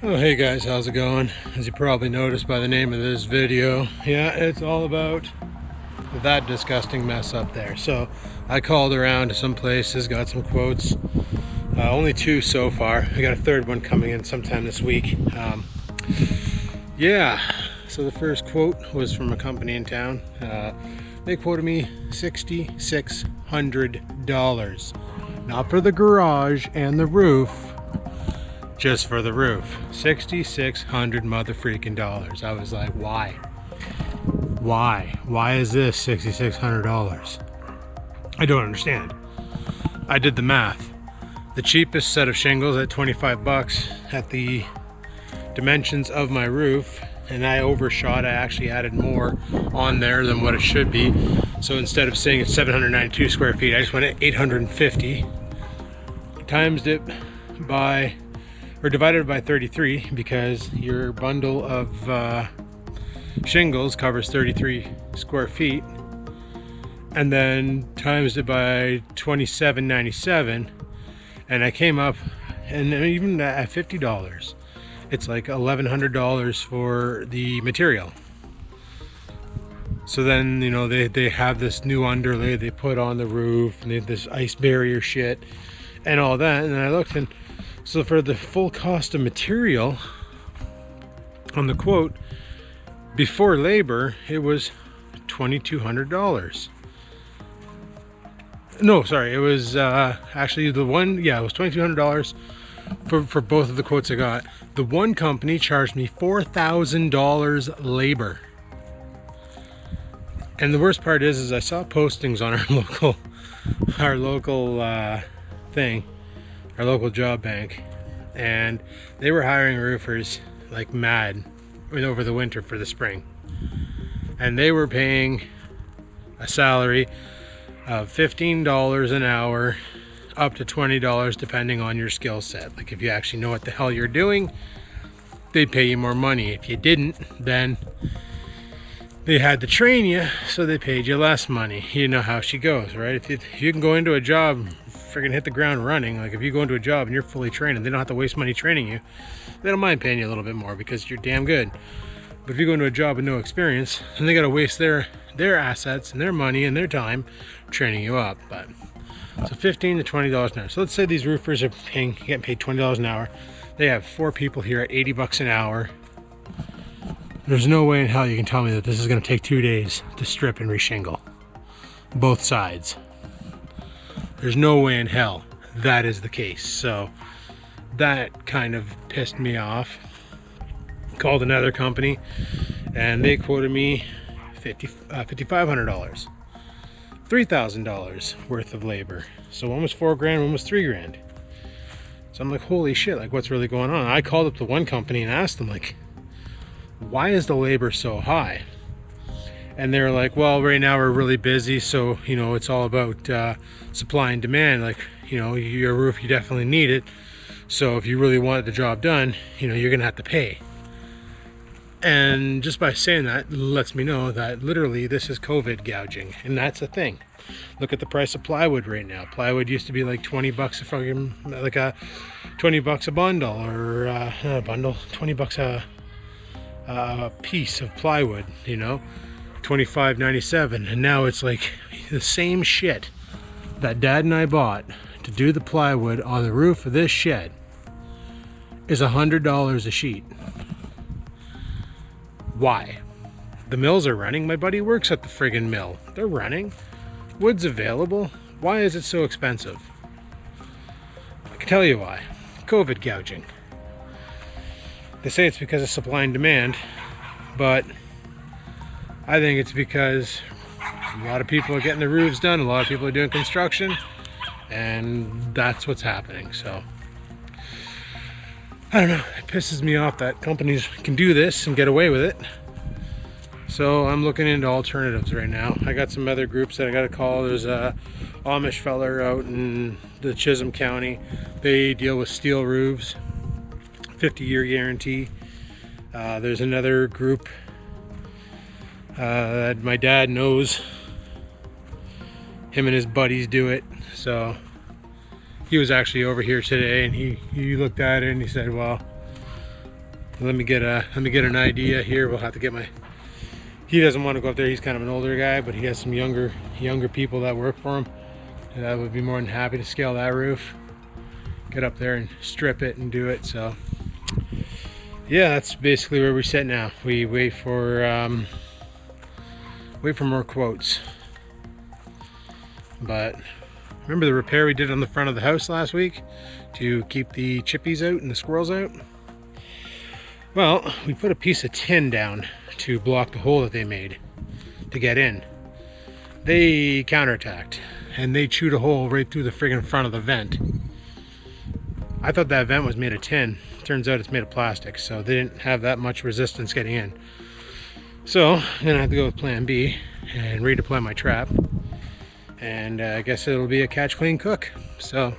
Oh, hey guys, how's it going? As you probably noticed by the name of this video, yeah, it's all about that disgusting mess up there. So I called around to some places, got some quotes, only two so far. I got a third one coming in sometime this week. Yeah, so the first quote was from a company in town. They quoted me $6,600, not for the garage and the roof, just for the roof. $6,600 motherfreaking dollars. I was like, why? Why is this $6,600? I don't understand. I did the math. The cheapest set of shingles at 25 bucks at the dimensions of my roof, and I overshot. I actually added more on there than what it should be. So instead of saying it's 792 square feet, I just went at 850, times it by, or divided by 33, because your bundle of shingles covers 33 square feet, and then times it by 27.97, and I came up, and even at $50, it's like $1,100 for the material. So then, you know, they have this new underlay they put on the roof, and they have this ice barrier shit and all that. And I looked, and so for the full cost of material on the quote before labor, it was $2,200. No, sorry, it was actually the one, yeah, it was $2,200 for both of the quotes I got. The one company charged me $4,000 labor. And the worst part is I saw postings on our local thing, our local job bank, and they were hiring roofers like mad over the winter for the spring. And they were paying a salary of $15 an hour up to $20 depending on your skill set. Like if you actually know what the hell you're doing, they'd pay you more money. If you didn't, then they had to train you, so they paid you less money. You know how she goes, right? If you can go into a job, freaking hit the ground running. Like if you go into a job and you're fully trained and they don't have to waste money training you, they don't mind paying you a little bit more because you're damn good. But if you go into a job with no experience, then they got to waste their assets and their money and their time training you up. But so $15 to $20 an hour. So let's say these roofers are getting paid $20 an hour. They have 4 people here at 80 bucks an hour. There's no way in hell you can tell me that this is going to take 2 days to strip and reshingle both sides. There's no way in hell that is the case. So that kind of pissed me off. Called another company and they quoted me $5,500, $3,000 worth of labor. So one was $4,000, one was $3,000. So I'm like, holy shit, like what's really going on? I called up to one company and asked them, like, why is the labor so high? And they're like, well, right now we're really busy, so you know, it's all about supply and demand. Like, you know, your roof, you definitely need it, so if you really want the job done, you know, you're gonna have to pay. And just by saying that lets me know that literally this is COVID gouging, and that's a thing. Look at the price of plywood right now. Plywood used to be like 20 bucks a fucking, like a 20 bucks a bundle, or not a bundle, 20 bucks a piece of plywood, you know, $25.97. And now it's like the same shit that Dad and I bought to do the plywood on the roof of this shed is $100 a sheet. Why? The mills are running. My buddy works at the friggin' mill. They're running. Wood's available. Why is it so expensive? I can tell you why. COVID gouging. They say it's because of supply and demand, but I think it's because a lot of people are getting the roofs done, a lot of people are doing construction, and that's what's happening. So I don't know, it pisses me off that companies can do this and get away with it. So I'm looking into alternatives right now. I got some other groups that I got to call. There's a Amish feller out in the Chisholm County. They deal with steel roofs, 50-year guarantee. There's another group that my dad knows. Him and his buddies do it. So he was actually over here today, and he looked at it and he said, well, Let me get an idea here. We'll have to get my. He doesn't want to go up there. He's kind of an older guy, but he has some younger people that work for him, and I would be more than happy to scale that roof, get up there and strip it and do it. So yeah, that's basically where we sit now. We wait for more quotes. But remember the repair we did on the front of the house last week to keep the chippies out and the squirrels out? Well, we put a piece of tin down to block the hole that they made to get in. They counterattacked and they chewed a hole right through the friggin' front of the vent. I thought that vent was made of tin. Turns out it's made of plastic, so they didn't have that much resistance getting in. So I'm gonna have to go with plan B and redeploy my trap. And I guess it'll be a catch, clean, cook. So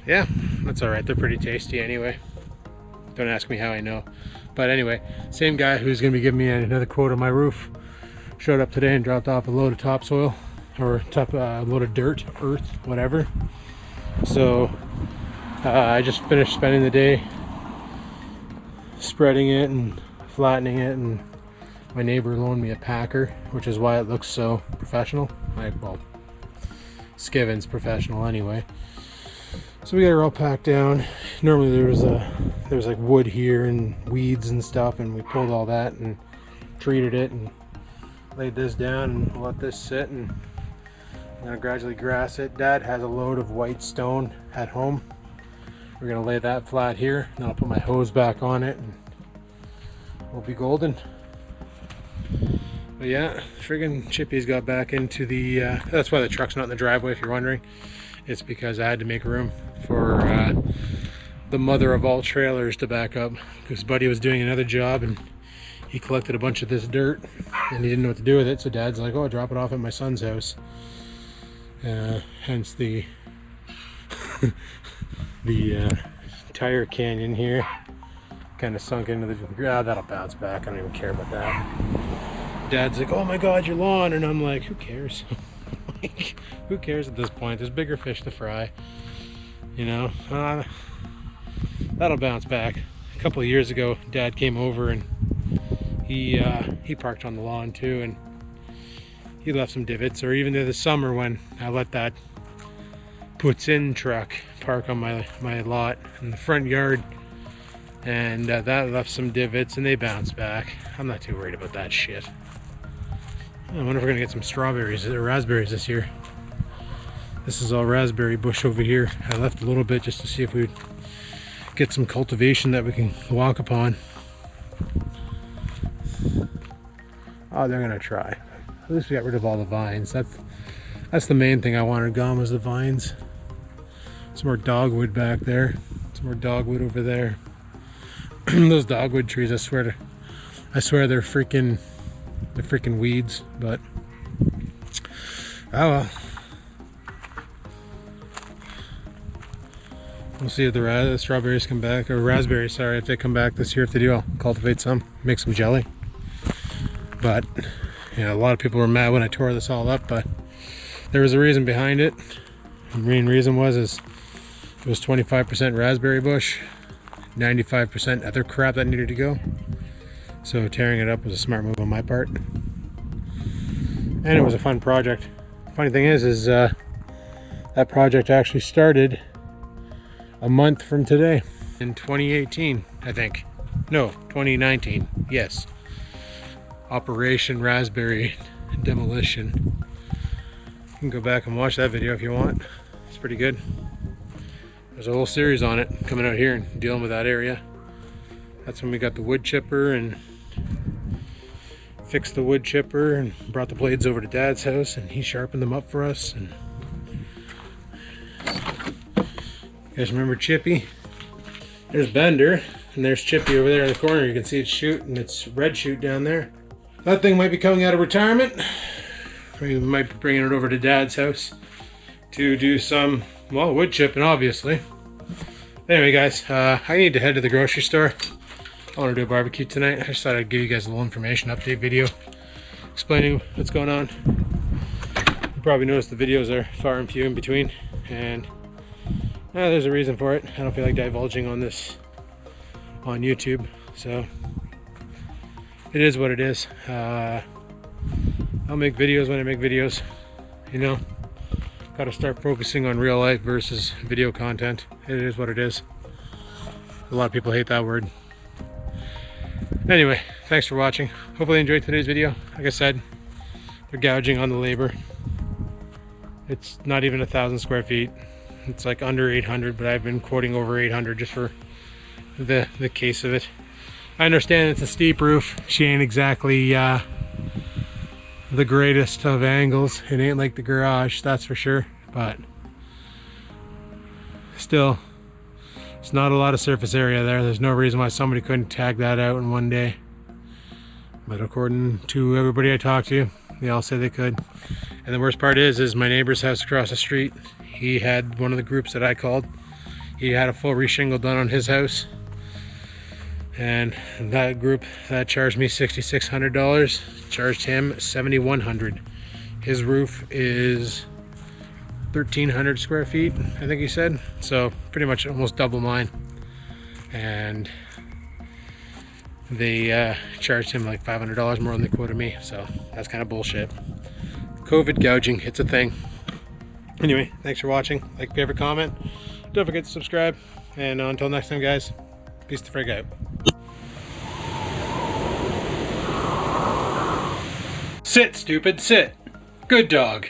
yeah, that's all right. They're pretty tasty anyway. Don't ask me how I know. But anyway, same guy who's going to be giving me another quote on my roof showed up today and dropped off a load of topsoil, or a load of dirt, earth, whatever. So I just finished spending the day spreading it and flattening it, and my neighbor loaned me a packer, which is why it looks so professional. Well, Skivinz professional anyway. So we got her all packed down. Normally there was like wood here and weeds and stuff, and we pulled all that and treated it and laid this down and let this sit, and I'm gonna gradually grass it. Dad has a load of white stone at home. We're gonna lay that flat here, and then I'll put my hose back on it and we'll be golden. But yeah, friggin' Chippy's got back into the that's why the truck's not in the driveway, if you're wondering. It's because I had to make room for the mother of all trailers to back up, because Buddy was doing another job and he collected a bunch of this dirt and he didn't know what to do with it. So Dad's like, oh, drop it off at my son's house. Hence the the tire canyon here kind of sunk into the that'll bounce back. I don't even care about that. Dad's like, oh my god, your lawn. And I'm like, who cares? Who cares at this point? There's bigger fish to fry, you know. That'll bounce back. A couple of years ago, Dad came over and he parked on the lawn too, and he left some divots. Or even this summer when I let that puts in truck park on my lot in the front yard, and that left some divots and they bounced back. I'm not too worried about that shit. I wonder if we're gonna get some strawberries or raspberries this year. This is all raspberry bush over here. I left a little bit just to see if we'd get some cultivation that we can walk upon. Oh, they're gonna try. At least we got rid of all the vines. That's the main thing I wanted gone, was the vines. Some more dogwood back there. Some more dogwood over there. Those dogwood trees, I swear they're freaking weeds, but oh well. We'll see if the strawberries come back, or raspberries, sorry, if they come back this year. If they do, I'll cultivate some, make some jelly. But you know, a lot of people were mad when I tore this all up, but there was a reason behind it. The main reason was it was 25% raspberry bush, 95% other crap that needed to go. So tearing it up was a smart move on my part, and it was a fun project. Funny thing is that project actually started a month from today, in 2018, I think. No, 2019. Yes. Operation Raspberry Demolition. You can go back and watch that video if you want. It's pretty good. There's a whole series on it coming out here and dealing with that area. That's when we got the wood chipper and fixed the wood chipper and brought the blades over to Dad's house, and he sharpened them up for us. And you guys remember Chippy? There's Bender, and there's Chippy over there in the corner. You can see its chute, and its red chute down there. That thing might be coming out of retirement. We might be bringing it over to Dad's house to do some, well, wood chipping, obviously. Anyway, guys, I need to head to the grocery store. I want to do a barbecue tonight. I just thought I'd give you guys a little information update video explaining what's going on. You probably noticed the videos are far and few in between, and there's a reason for it. I don't feel like divulging on this on YouTube. So it is what it is. I'll make videos when I make videos, you know. Got to start focusing on real life versus video content. It is what it is. A lot of people hate that word. Anyway, thanks for watching. Hopefully you enjoyed today's video. Like I said, they're gouging on the labor. It's not even 1,000 square feet. It's like under 800, but I've been quoting over 800 just for the case of it. I understand it's a steep roof. She ain't exactly the greatest of angles. It ain't like the garage, that's for sure. But still, it's not a lot of surface area there. There's no reason why somebody couldn't tag that out in one day. But according to everybody I talked to, they all say they could. And the worst part is my neighbor's house across the street. He had one of the groups that I called. He had a full reshingle done on his house. And that group that charged me $6,600 charged him $7,100. His roof is 1,300 square feet, I think he said. So pretty much almost double mine. And they charged him like $500 more than they quoted me. So that's kind of bullshit. COVID gouging, it's a thing. Anyway, thanks for watching. Like, favorite, comment. Don't forget to subscribe. And until next time, guys, peace the frig out. Sit, stupid, sit. Good dog.